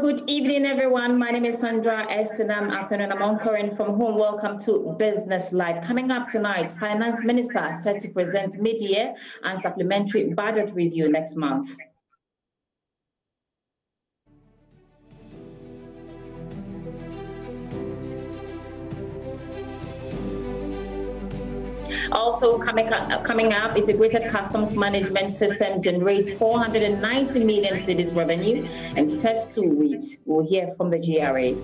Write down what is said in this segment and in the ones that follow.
Good evening, everyone. My name is Sandra Estinam and I'm anchoring from home. Welcome to Business Live. Coming up tonight, Finance Minister set to present mid-year and supplementary budget review next month. Also coming up, integrated customs management system generates 490 million cedis revenue in first 2 weeks. We'll hear from the GRA.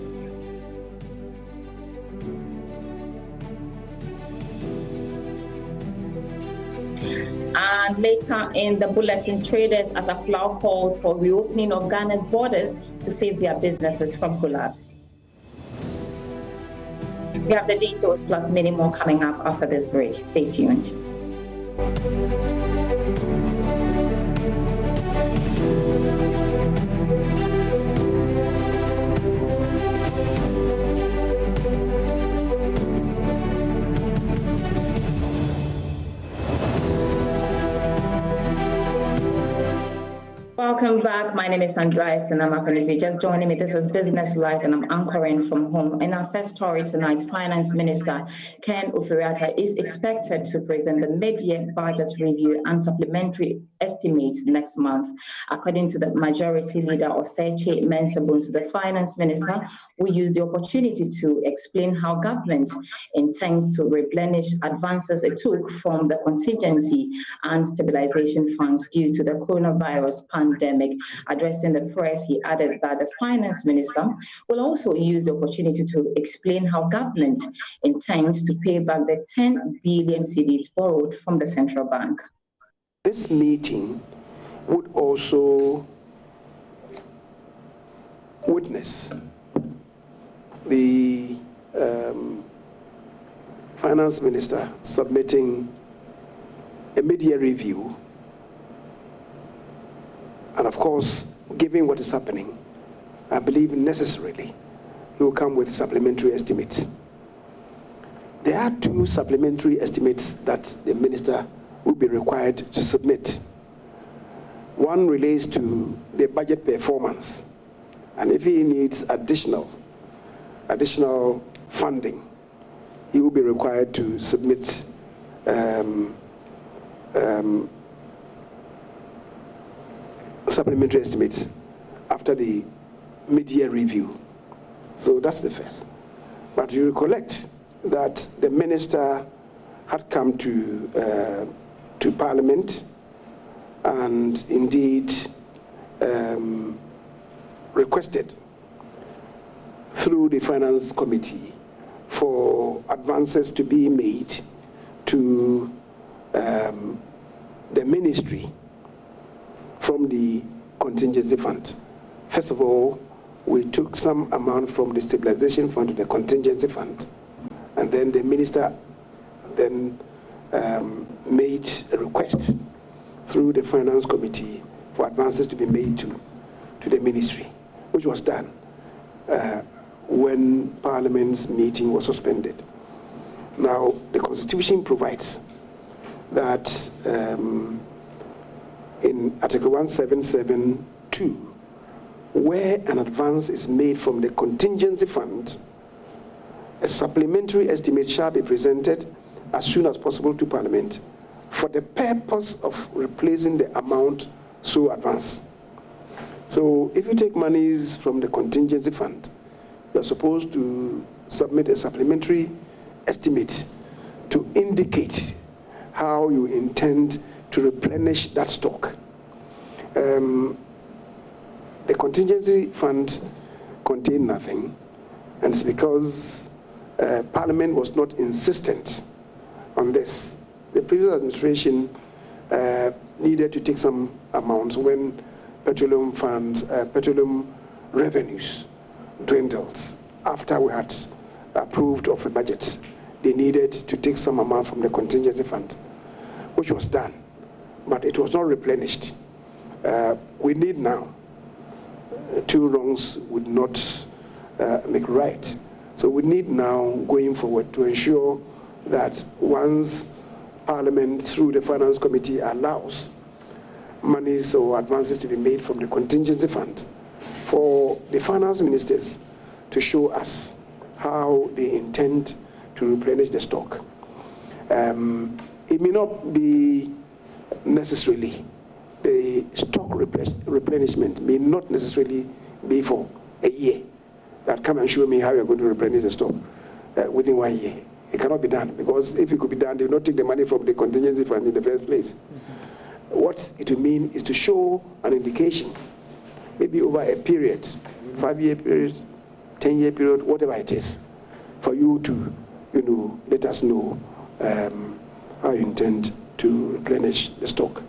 And later in the bulletin, traders at Aflau calls for reopening of Ghana's borders to save their businesses from collapse. We have the details plus many more coming up after this break. Stay tuned. Welcome back. My name is Sandra Estinam, and if you're just joining me, this is Business Live, and I'm anchoring from home. In our first story tonight, Finance Minister Ken Ofori-Atta is expected to present the mid-year budget review and supplementary estimates next month. According to the majority leader, Oseche Mensah, the Finance Minister will use the opportunity to explain how government intends to replenish advances it took from the contingency and stabilization funds due to the coronavirus pandemic. Addressing the press, he added that the Finance Minister will also use the opportunity to explain how government intends to pay back the 10 billion cedis borrowed from the central bank. This meeting would also witness the Finance Minister submitting a mid-year review, and of course, given what is happening, I believe necessarily he will come with supplementary estimates. There are 2 supplementary estimates that the minister will be required to submit. One relates to the budget performance, and if he needs additional funding, he will be required to submit supplementary estimates after the mid-year review. So that's the first. But you recollect that the minister had come to Parliament and indeed requested through the Finance Committee for advances to be made to the ministry from the contingency fund. First of all, we took some amount from the stabilization fund to the contingency fund, and then the minister then made a request through the Finance Committee for advances to be made to the ministry, which was done when Parliament's meeting was suspended. Now, the Constitution provides that in Article 177(2), where an advance is made from the contingency fund, a supplementary estimate shall be presented as soon as possible to Parliament for the purpose of replacing the amount so advanced. So if you take monies from the contingency fund, you're supposed to submit a supplementary estimate to indicate how you intend to replenish that stock. The contingency fund contained nothing, and it's because Parliament was not insistent on this. The previous administration needed to take some amounts when petroleum funds, petroleum revenues dwindled. After we had approved of a budget, they needed to take some amount from the contingency fund, which was done, but it was not replenished. We need now, 2 wrongs would not make right. So we need now, going forward, to ensure that once Parliament, through the Finance Committee, allows monies or advances to be made from the contingency fund for the finance ministers to show us how they intend to replenish the stock. It may not be necessarily, the stock replenishment may not necessarily be for a year. That come and show me how you're going to replenish the stock within 1 year. It cannot be done, because if it could be done, they will not take the money from the contingency fund in the first place. What it will mean is to show an indication, maybe over a period, 5-year period, 10-year period, whatever it is, for you to, let us know how you intend to replenish the stock.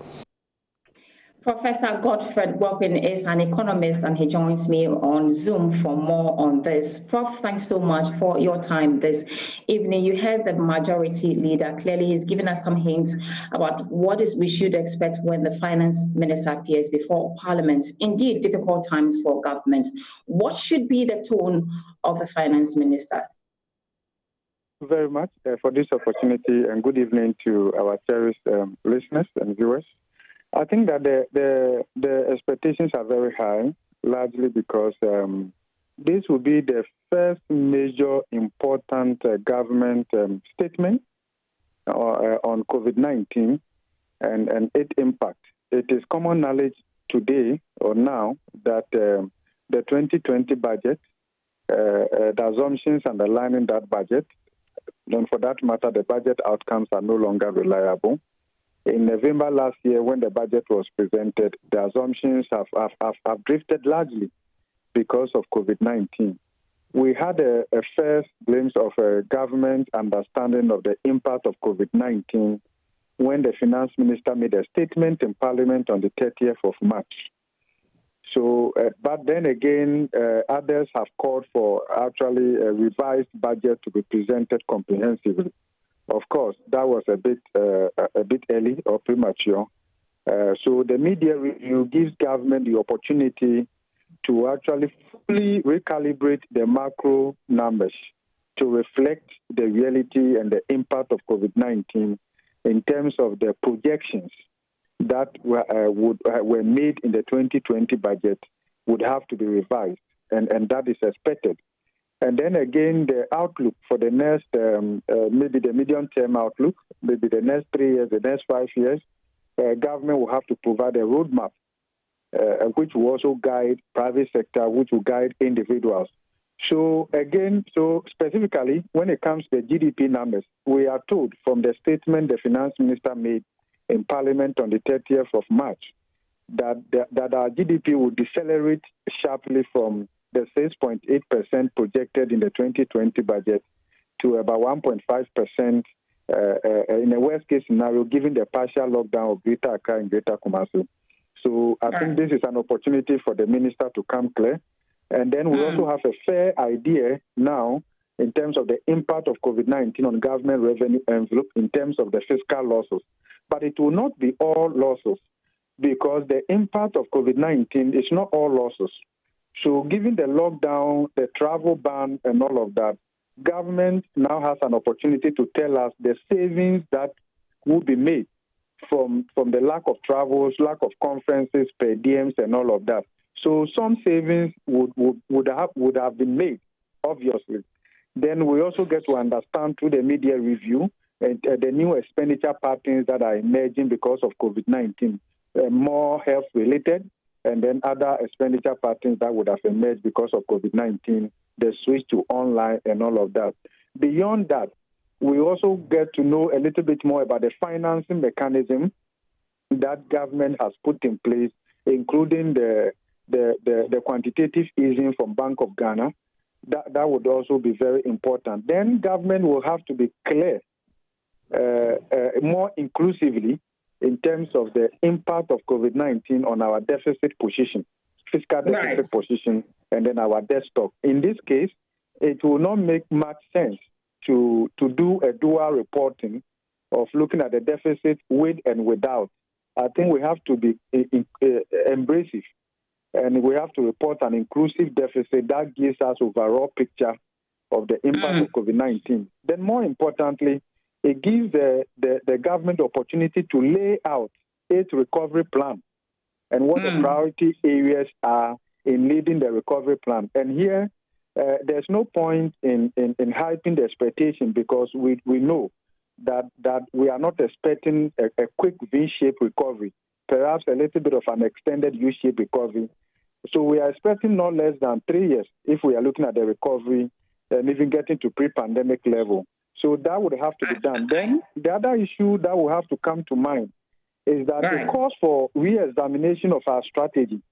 Professor Godfrid is an economist, and he joins me on Zoom for more on this. Prof, thanks so much for your time this evening. You heard the majority leader. Clearly, he's given us some hints about what we should expect when the finance minister appears before Parliament. Indeed, difficult times for government. What should be the tone of the finance minister? Very much for this opportunity, and good evening to our cherished listeners and viewers. I think that the expectations are very high, largely because this will be the first major important government statement on COVID-19 and its impact. It is common knowledge today or now that the 2020 budget, the assumptions underlying that budget, and for that matter, the budget outcomes are no longer reliable. In November last year, when the budget was presented, the assumptions have drifted largely because of COVID-19. We had a first glimpse of a government understanding of the impact of COVID-19 when the finance minister made a statement in Parliament on the 30th of March. So, but then again, others have called for actually a revised budget to be presented comprehensively. Of course, that was a bit early or premature. So the media review gives government the opportunity to actually fully recalibrate the macro numbers to reflect the reality and the impact of COVID-19 in terms of the projections that were made in the 2020 budget would have to be revised, and that is expected. And then again, the outlook for the next, maybe the medium-term outlook, maybe the next 3 years, the next 5 years, government will have to provide a roadmap, which will also guide private sector, which will guide individuals. So again, so specifically, when it comes to the GDP numbers, we are told from the statement the finance minister made in Parliament on the 30th of March that our GDP will decelerate sharply from the 6.8% projected in the 2020 budget to about 1.5% in a worst-case scenario, given the partial lockdown of Greater Accra and Greater Kumasi. So I think this is an opportunity for the minister to come clear. And then we also have a fair idea now in terms of the impact of COVID-19 on government revenue envelope in terms of the fiscal losses. But it will not be all losses, because the impact of COVID-19 is not all losses. So given the lockdown, the travel ban, and all of that, government now has an opportunity to tell us the savings that will be made from the lack of travels, lack of conferences, per diems, and all of that. So some savings would have been made, obviously. Then we also get to understand through the media review and the new expenditure patterns that are emerging because of COVID-19, more health-related, and then other expenditure patterns that would have emerged because of COVID-19, the switch to online and all of that. Beyond that, we also get to know a little bit more about the financing mechanism that government has put in place, including the quantitative easing from Bank of Ghana. That would also be very important. Then government will have to be clear more inclusively in terms of the impact of COVID-19 on our deficit position, fiscal deficit position, and then our debt stock. In this case, it will not make much sense to do a dual reporting of looking at the deficit with and without. I think we have to be embracive, and we have to report an inclusive deficit that gives us overall picture of the impact of COVID-19. Then more importantly, it gives the government the opportunity to lay out its recovery plan and what the priority areas are in leading the recovery plan. And here, there's no point in hyping the expectation, because we know that we are not expecting a quick V-shaped recovery, perhaps a little bit of an extended U-shaped recovery. So we are expecting not less than 3 years if we are looking at the recovery and even getting to pre-pandemic level. So that would have to be done. Then the other issue that will have to come to mind is that it calls for re-examination of our strategy,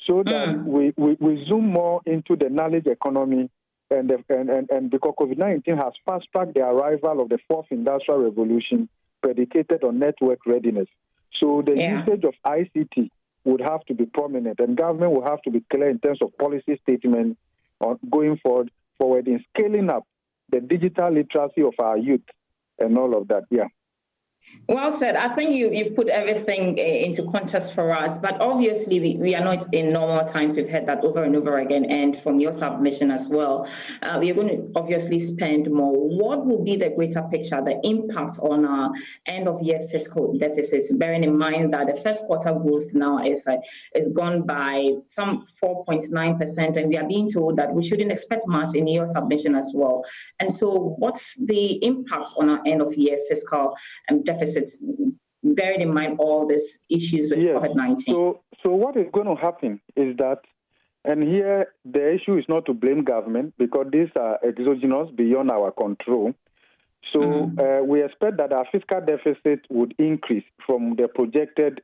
so that we zoom more into the knowledge economy, and because COVID-19 has fast-tracked the arrival of the fourth industrial revolution predicated on network readiness. So the usage of ICT would have to be prominent, and government will have to be clear in terms of policy statement on going forward in scaling up the digital literacy of our youth and all of that. Yeah. Well said. I think you put everything into context for us, but obviously we are not in normal times. We've heard that over and over again, and from your submission as well. We are going to obviously spend more. What will be the greater picture, the impact on our end-of-year fiscal deficits, bearing in mind that the first quarter growth now is gone by some 4.9%, and we are being told that we shouldn't expect much in your submission as well. And so what's the impact on our end-of-year fiscal deficits, bearing in mind all these issues with COVID-19? So what is going to happen is that, and here the issue is not to blame government, because these are exogenous, beyond our control. So we expect that our fiscal deficit would increase from the projected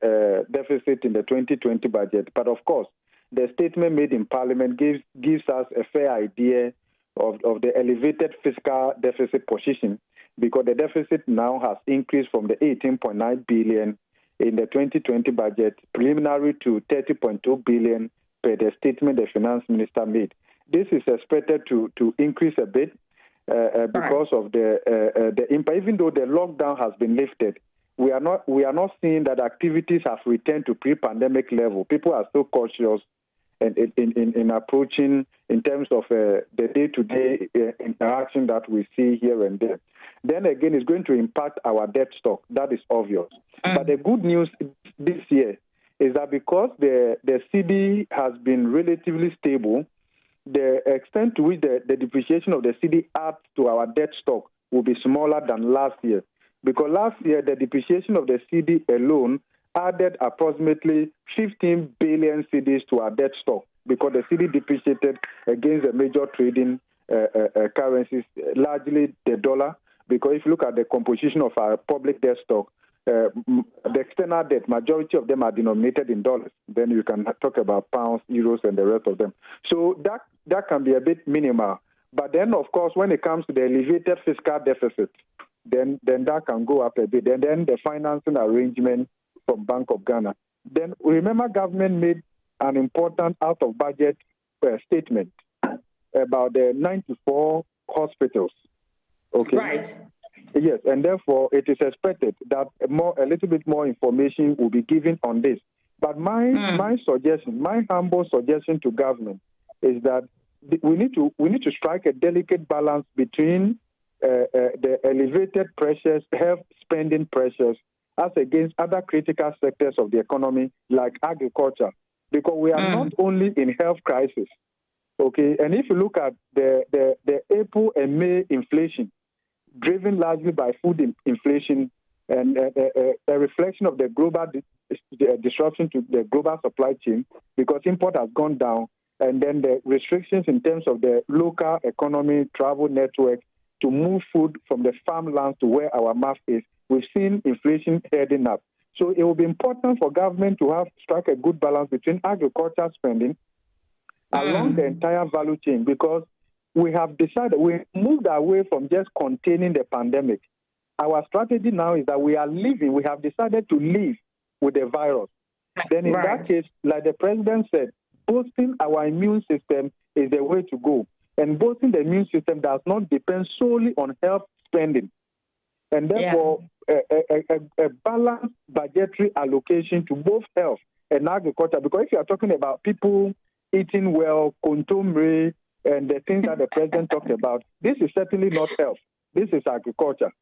deficit in the 2020 budget. But of course, the statement made in Parliament gives us a fair idea of the elevated fiscal deficit position, because the deficit now has increased from the 18.9 billion in the 2020 budget preliminary to 30.2 billion per the statement the finance minister made. This is expected to increase a bit because of the impact. Even though the lockdown has been lifted, we are not seeing that activities have returned to pre-pandemic level. People are still cautious in approaching in terms of the day-to-day interaction that we see here and there. Then again, it's going to impact our debt stock. That is obvious. But the good news this year is that because the cedi has been relatively stable, the extent to which the depreciation of the cedi adds to our debt stock will be smaller than last year. Because last year, the depreciation of the cedi alone added approximately 15 billion cedis to our debt stock, because the cedi depreciated against the major trading currencies, largely the dollar. Because if you look at the composition of our public debt stock, the external debt, majority of them are denominated in dollars. Then you can talk about pounds, euros, and the rest of them. So that can be a bit minimal. But then, of course, when it comes to the elevated fiscal deficit, then that can go up a bit. And then the financing arrangement from Bank of Ghana. Then remember, government made an important out-of-budget statement about the 94 hospitals. Okay. Right. Yes, and therefore it is expected that a little bit more information will be given on this. But my suggestion, my humble suggestion to government, is that we need to strike a delicate balance between the elevated pressures, health spending pressures, as against other critical sectors of the economy like agriculture, because we are not only in health crisis. Okay, and if you look at the April and May inflation, driven largely by food inflation and a reflection of the global disruption to the global supply chain, because import has gone down, and then the restrictions in terms of the local economy, travel network to move food from the farmlands to where our mouth is, we've seen inflation heading up. So it will be important for government to strike a good balance between agriculture spending along the entire value chain, because we have moved away from just containing the pandemic. Our strategy now is that we have decided to live with the virus. Then in that case, like the president said, boosting our immune system is the way to go. And boosting the immune system does not depend solely on health spending. And therefore, a balanced budgetary allocation to both health and agriculture, because if you are talking about people eating well, contombre, and the things that the president talked about, this is certainly not health. This is agriculture.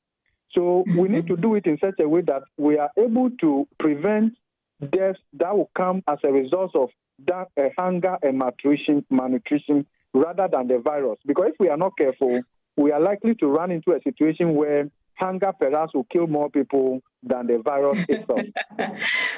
So we need to do it in such a way that we are able to prevent deaths that will come as a result of hunger and malnutrition rather than the virus. Because if we are not careful, we are likely to run into a situation where hunger perhaps will kill more people than the virus itself.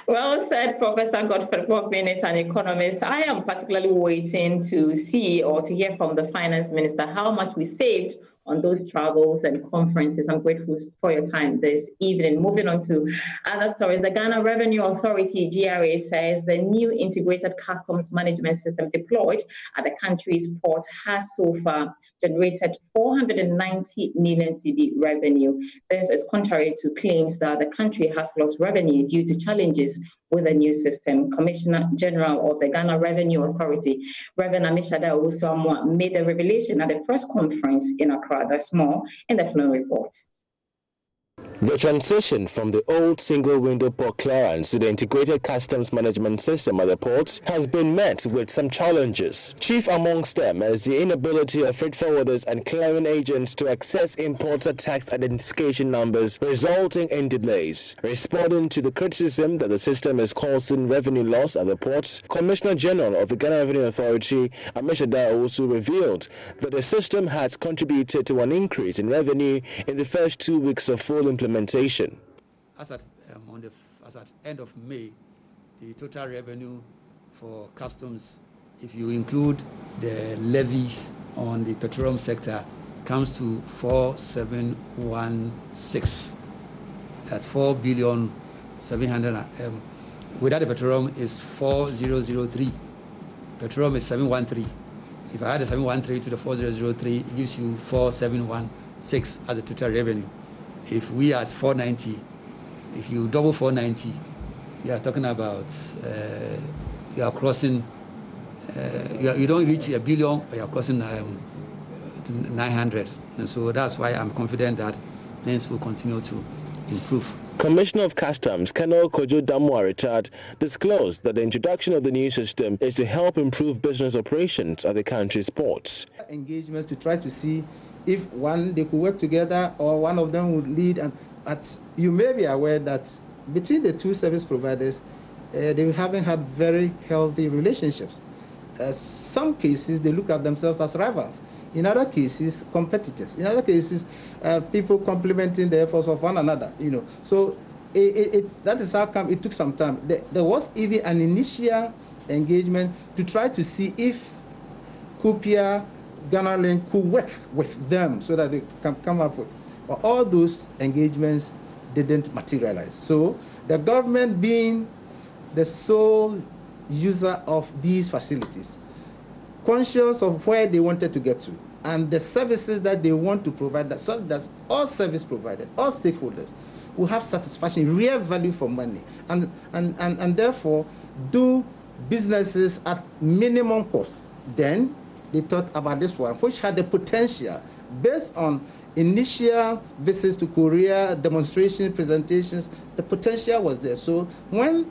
Well said, Professor Godfrid, Prof is an economist. I am particularly waiting to see or to hear from the finance minister how much we saved on those travels and conferences. I'm grateful for your time this evening. Moving on to other stories, the Ghana Revenue Authority, GRA, says the new integrated customs management system deployed at the country's port has so far generated 490 million cedi revenue. This is contrary to claims that the country has lost revenue due to challenges with the new system. Commissioner General of the Ghana Revenue Authority, Reverend Amishada Owusu-Amoah, made the revelation at a press conference in Accra. That's more in the following report. The transition from the old single-window port clearance to the integrated customs management system at the ports has been met with some challenges. Chief amongst them is the inability of freight forwarders and clearing agents to access importer tax identification numbers, resulting in delays. Responding to the criticism that the system is causing revenue loss at the ports, Commissioner General of the Ghana Revenue Authority, Amishada Owusu, revealed that the system has contributed to an increase in revenue in the first 2 weeks of full implementation. As at end of May, the total revenue for customs, if you include the levies on the petroleum sector, comes to 4716. That's 4,700,000,000. Without the petroleum is 4003. Petroleum is 713. So if I add the 713 to the 4003, it gives you 4716 as the total revenue. If we are at 490, if you double 490, you are talking about you are crossing. You don't reach a billion, but you are crossing 900, and so that's why I'm confident that things will continue to improve. Commissioner of Customs, Colonel Kojo Damwa retired, disclosed that the introduction of the new system is to help improve business operations at the country's ports. Engagements to try to see if they could work together or one of them would lead. But you may be aware that between the two service providers, they haven't had very healthy relationships. Some cases, they look at themselves as rivals. In other cases, competitors. In other cases, people complementing the efforts of one another. So that is how come it took some time. There was even an initial engagement to try to see if Kupia, Ghana Link could work with them so that they can come up with. But all those engagements didn't materialize. So the government, being the sole user of these facilities, conscious of where they wanted to get to and the services that they want to provide, so that all service providers, all stakeholders will have satisfaction, real value for money, and therefore do businesses at minimum cost. Then they thought about this one, which had the potential, based on initial visits to Korea, demonstration presentations, the potential was there. So when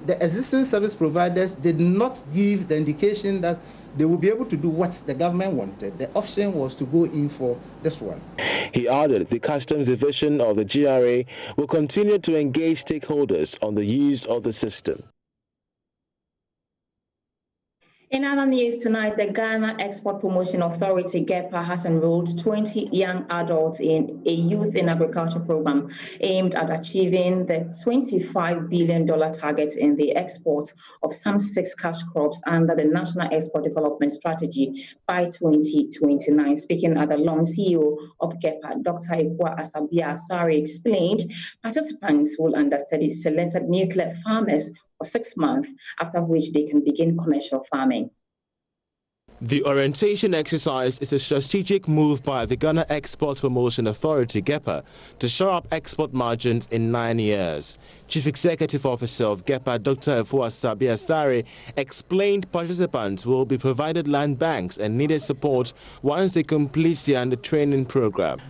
the existing service providers did not give the indication that they would be able to do what the government wanted, the option was to go in for this one. He added the Customs Division of the GRA will continue to engage stakeholders on the use of the system. In other news tonight, the Ghana Export Promotion Authority, GEPA, has enrolled 20 young adults in a youth in agriculture program aimed at achieving the $25 billion target in the export of some 6 cash crops under the National Export Development Strategy by 2029. Speaking at the LOM, CEO of GEPA, Dr. Aboagye-Wiafe, explained participants will understudy selected nuclear farmers for 6 months, after which they can begin commercial farming. The orientation exercise is a strategic move by the Ghana Export Promotion Authority, GEPA, to shore up export margins in 9 years. Chief Executive Officer of GEPA, Dr. Aboagye-Wiafe, explained participants will be provided land banks and needed support once they complete the training program.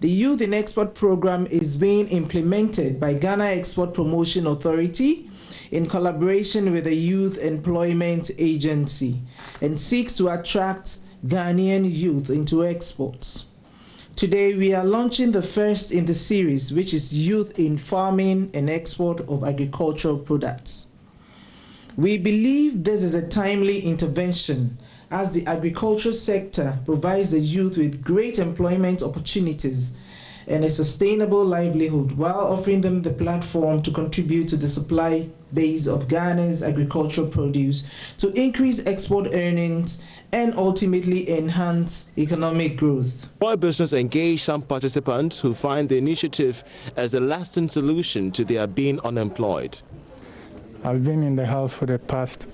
The Youth in Export program is being implemented by Ghana Export Promotion Authority in collaboration with the Youth Employment Agency and seeks to attract Ghanaian youth into exports. Today, we are launching the first in the series, which is Youth in Farming and Export of Agricultural Products. We believe this is a timely intervention as the agriculture sector provides the youth with great employment opportunities and a sustainable livelihood while offering them the platform to contribute to the supply base of Ghana's agricultural produce to increase export earnings and ultimately enhance economic growth. Oil business engaged some participants who find the initiative as a lasting solution to their being unemployed. I've been in the house for the past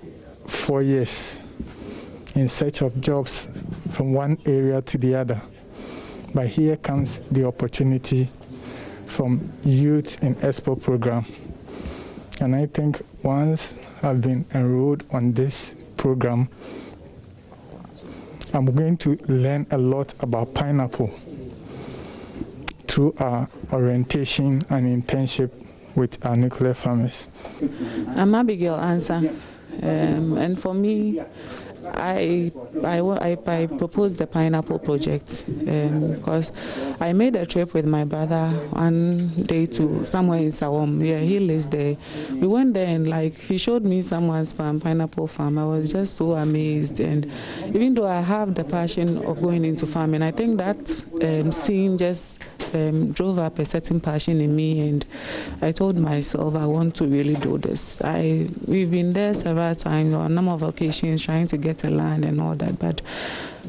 4 years in search of jobs from one area to the other. But here comes the opportunity from Youth in Expo program. And I think once I've been enrolled on this program, I'm going to learn a lot about pineapple through our orientation and internship with our nuclear farmers. I'm Aboagye-Wiafe, and for me, I proposed the pineapple project because I made a trip with my brother one day to somewhere in Sawam. Yeah, he lives there. We went there and he showed me someone's farm, pineapple farm. I was just so amazed. And even though I have the passion of going into farming, I think that scene just drove up a certain passion in me, and I told myself I want to really do this. We've been there several times on a number of occasions trying to get the land and all that, but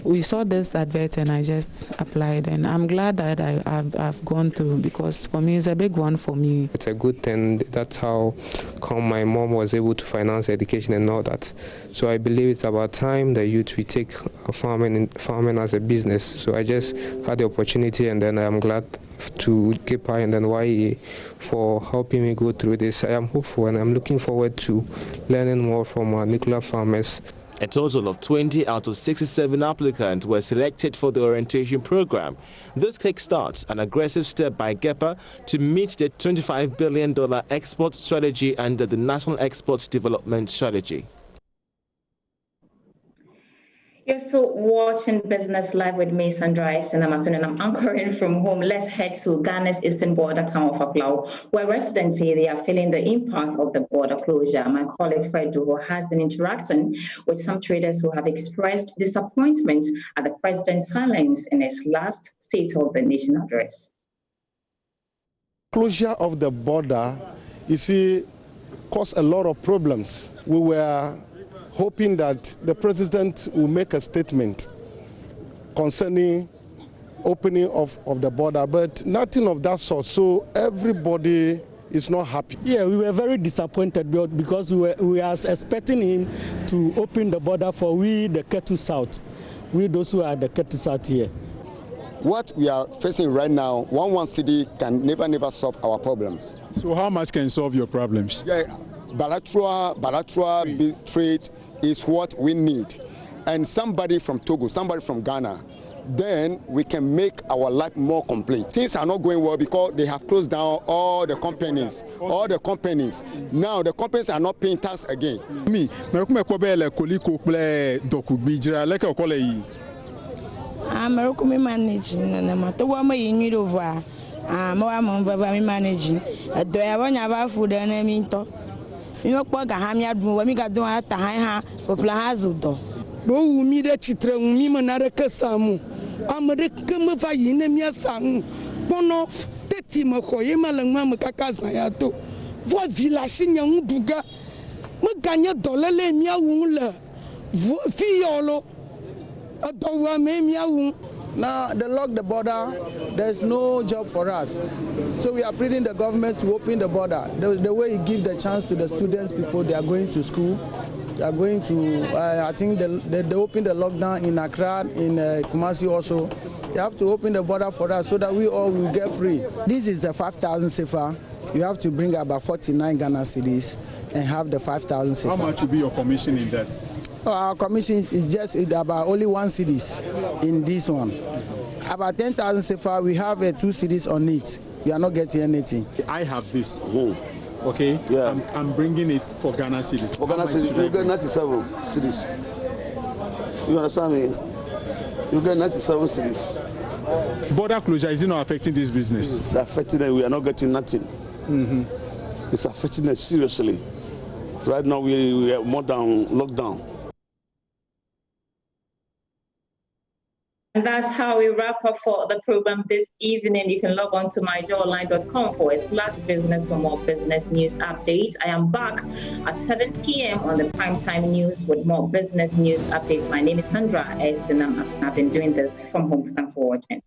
we saw this advert and I just applied, and I'm glad that I've gone through, because for me it's a big one for me. It's a good thing. That's how come my mom was able to finance education and all that. So I believe it's about time the youth we take farming as a business. So I just had the opportunity, and then I'm glad to KIPA and then YE for helping me go through this. I am hopeful and I'm looking forward to learning more from our nuclear farmers. A total of 20 out of 67 applicants were selected for the orientation program. This kickstarts an aggressive step by GEPA to meet the $25 billion export strategy under the National Export Development Strategy. You're still watching Business Live with me, Sandra Sinamakin, and I'm anchoring from home. Let's head to Ghana's eastern border town of Aplau, where residents say they are feeling the impact of the border closure. My colleague Fred Duho has been interacting with some traders who have expressed disappointment at the president's silence in his last State of the Nation address. Closure of the border, you see, caused a lot of problems. We were hoping that the president will make a statement concerning opening of the border, but nothing of that sort. So everybody is not happy. Yeah, we were very disappointed because we are expecting him to open the border for we, the Ketu South, we those who are the Ketu South here. What we are facing right now, one city can never solve our problems. So how much can solve your problems? Yeah, bilateral trade is what we need, and somebody from Togo, somebody from Ghana, then we can make our life more complete. Things are not going well because they have closed down all the companies. Now the companies are not paying tax again. Me, I'm managing and I'm at one way in Udova. I'm managing. Do I have food and I mean to? You know, Hamia do when we got doing at the high for Plahazudo. No, me the children, me manara Casamu. I'm a recum in a mere sang. One of the team of Hoyema and Mamma Cacasayato. What Villasin young Buga? Maganya dollar le mia wula. Fiolo. A dowa me mia. Now they lock the border, there's no job for us. So we are pleading the government to open the border. The way you give the chance to the students, people, they are going to school. They are going to, I think they open the lockdown in Accra, in Kumasi also. They have to open the border for us so that we all will get free. This is the 5,000 CFA. You have to bring about 49 Ghana cedis and have the 5,000 CFA. How much will be your commission in that? Our commission is just about only 1 cedis in this one. About 10,000 CFA, we have 2 cedis on it. We are not getting anything. I have this. Okay? Yeah. I'm bringing it for Ghana cedis. For Ghana cedis, you get 97 cedis. You understand me? You get 97 cedis. Border closure, is it not affecting this business? It's affecting it. We are not getting nothing. It's affecting it seriously. Right now we are more than lockdown. And that's how we wrap up for the program this evening. You can log on to myjoyonline.com/business for more business news updates. I am back at 7 p.m. on the primetime news with more business news updates. My name is Sandra Estenam. I've been doing this from home. Thanks for watching.